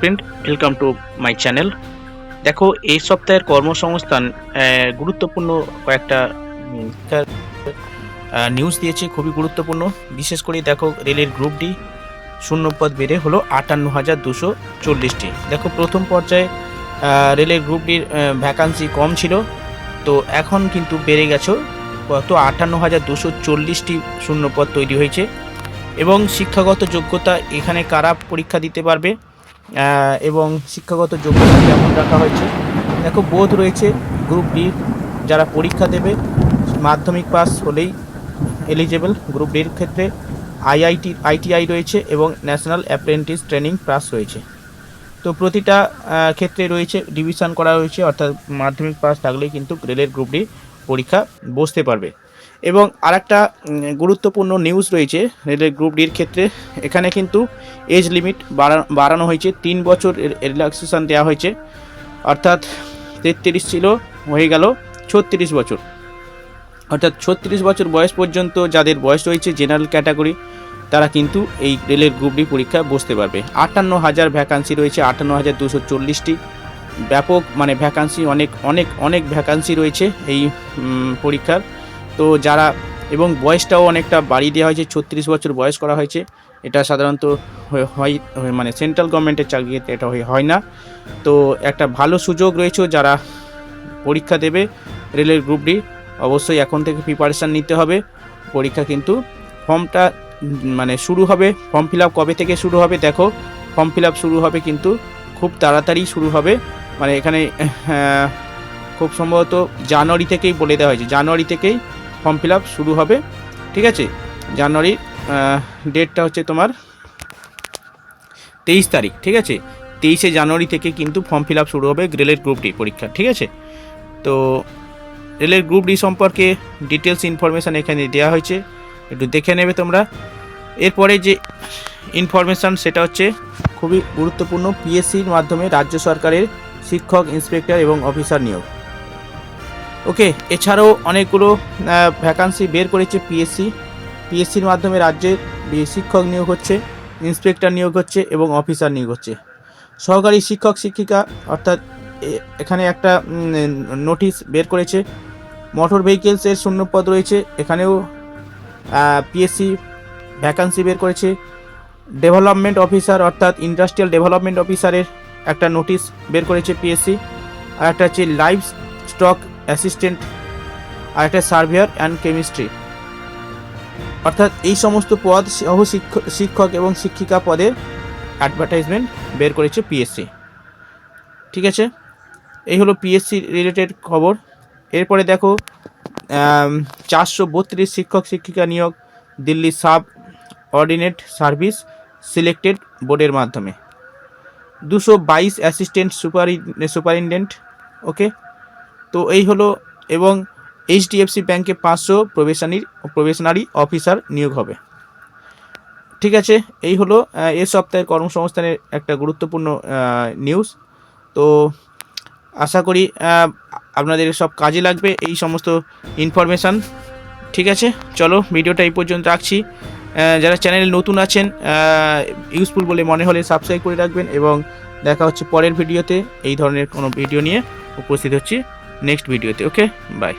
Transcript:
Friend, welcome to my channel. দেখো, এই সপ্তাহের কর্মসংস্থান গুরুত্বপূর্ণ কয়েকটা নিউজ দিয়েছে, খুবই গুরুত্বপূর্ণ। বিশেষ করে দেখো, রেলের গ্রুপ ডি শূন্যপদ বেড়ে হলো 58,240টি। দেখো, প্রথম পর্যায়ে রেলের গ্রুপ ডির ভ্যাকান্সি কম ছিল, তো এখন কিন্তু বেড়ে গেছে কত 58,240টি শূন্যপদ তৈরি হয়েছে। এবং শিক্ষাগত যোগ্যতা এখানে কারা পরীক্ষা দিতে পারবে এবং শিক্ষাগত যোগ্যতা কেমন রাখা হয়েছে। দেখো, বোধ রয়েছে গ্রুপ ডি যারা পরীক্ষা দেবে মাধ্যমিক পাস হলেই এলিজেবল। গ্রুপ ডির ক্ষেত্রে আইটিআই রয়েছে এবং ন্যাশনাল অ্যাপ্রেন্টিস ট্রেনিং পাস রয়েছে। তো প্রতিটা ক্ষেত্রে রয়েছে ডিভিশন করা হয়েছে, অর্থাৎ মাধ্যমিক পাস থাকলেই কিন্তু রেলের গ্রুপ ডি পরীক্ষা বসতে পারবে। এবং আরেকটা গুরুত্বপূর্ণ নিউজ রয়েছে রেলের গ্রুপ ডির ক্ষেত্রে। এখানে কিন্তু এজ লিমিট বাড়ানো হয়েছে, 3 বছর রিল্যাক্সেশন দেওয়া হয়েছে, অর্থাৎ 33 ছিল হয়ে গেল 36 বছর। অর্থাৎ 36 বছর বয়স পর্যন্ত যাদের বয়স রয়েছে জেনারেল ক্যাটাগরি, তারা কিন্তু এই রেলের গ্রুপ ডি পরীক্ষা বসতে পারবে। 58,000 ভ্যাকান্সি রয়েছে, 58,240টি। ব্যাপক মানে ভ্যাকান্সি, অনেক অনেক অনেক ভ্যাকান্সি রয়েছে এই পরীক্ষার। তো যারা, এবং বয়সটাও অনেকটা বাড়িয়ে দেওয়া হয়েছে, 36 বছর বয়স করা হয়েছে। এটা সাধারণত হয় মানে সেন্ট্রাল গভর্নমেন্টের চাকরিতে এটা হয় না। তো একটা ভালো সুযোগ রয়েছে যারা পরীক্ষা দেবে রেলের গ্রুপ ডি, অবশ্যই এখন থেকে প্রিপারেশান নিতে হবে। পরীক্ষা কিন্তু ফর্মটা মানে শুরু হবে, ফর্ম ফিল আপ কবে থেকে শুরু হবে? দেখো, ফর্ম ফিল আপ শুরু হবে কিন্তু খুব তাড়াতাড়ি শুরু হবে, মানে এখানে খুব সম্ভবত জানুয়ারি থেকেই বলে দেওয়া হয়েছে, জানুয়ারি থেকেই ফর্ম ফিল আপ শুরু হবে। ঠিক আছে, জানুয়ারির ডেটটা হচ্ছে তোমার 23 তারিখ। ঠিক আছে, 23শে জানুয়ারি থেকে কিন্তু ফর্ম ফিল আপ শুরু হবে রেলের গ্রুপ ডি পরীক্ষা। ঠিক আছে, তো রেলের গ্রুপ ডি সম্পর্কে ডিটেলস ইনফরমেশান এখানে দেওয়া হয়েছে, একটু দেখে নেবে তোমরা। এরপরে যে ইনফরমেশান সেটা হচ্ছে খুবই গুরুত্বপূর্ণ, পিএসসির মাধ্যমে রাজ্য সরকারের শিক্ষক, ইন্সপেক্টর এবং অফিসার নিয়োগ। ওকে, এছাড়াও অনেকগুলো ভ্যাকান্সি বের করেছে পিএসসির মাধ্যমে রাজ্যের শিক্ষক নিয়োগ হচ্ছে, ইন্সপেক্টর নিয়োগ হচ্ছে এবং অফিসার নিয়োগ হচ্ছে। সহকারী শিক্ষক শিক্ষিকা, অর্থাৎ এখানে একটা নোটিশ বের করেছে। মোটর ভেহিকেলসের শূন্যপদ রয়েছে, এখানেও পিএসসি ভ্যাকান্সি বের করেছে। ডেভেলপমেন্ট অফিসার, অর্থাৎ ইন্ডাস্ট্রিয়াল ডেভেলপমেন্ট অফিসারের একটা নোটিশ বের করেছে পিএসসি। আর একটা হচ্ছে লাইভ স্টক অ্যাসিস্ট্যান্ট, আর একটা সার্ভেয়ার অ্যান্ড কেমিস্ট্রি। অর্থাৎ এই সমস্ত পদ সহ শিক্ষক এবং শিক্ষিকা পদের অ্যাডভার্টাইজমেন্ট বের করেছে পিএসসি। ঠিক আছে, এই হলো পিএসসি রিলেটেড খবর। এরপরে দেখো, 432 শিক্ষক শিক্ষিকা নিয়োগ Delhi sub ordinate service selected বোর্ডের মাধ্যমে, 222 অ্যাসিস্ট্যান্ট সুপারিনটেন্ডেন্ট। ওকে, তো এই হলো। এবং এইচডিএফসি ব্যাংকে 500 প্রবেশনারি অফিসার নিয়োগ হবে। ঠিক আছে, এই হলো এ সপ্তাহের কর্মসংস্থানের একটা গুরুত্বপূর্ণ নিউজ। তো আশা করি আপনাদের সব কাজে লাগবে এই সমস্ত ইনফরমেশান। ঠিক আছে, চলো ভিডিওটা এই পর্যন্ত রাখছি। যারা চ্যানেলে নতুন আছেন, ইউজফুল বলে মনে হলে সাবস্ক্রাইব করে রাখবেন, এবং দেখা হচ্ছে পরের ভিডিওতে। এই ধরনের কোনো ভিডিও নিয়ে উপস্থিত হচ্ছি নেক্সট ভিডিওতে। ওকে, বাই।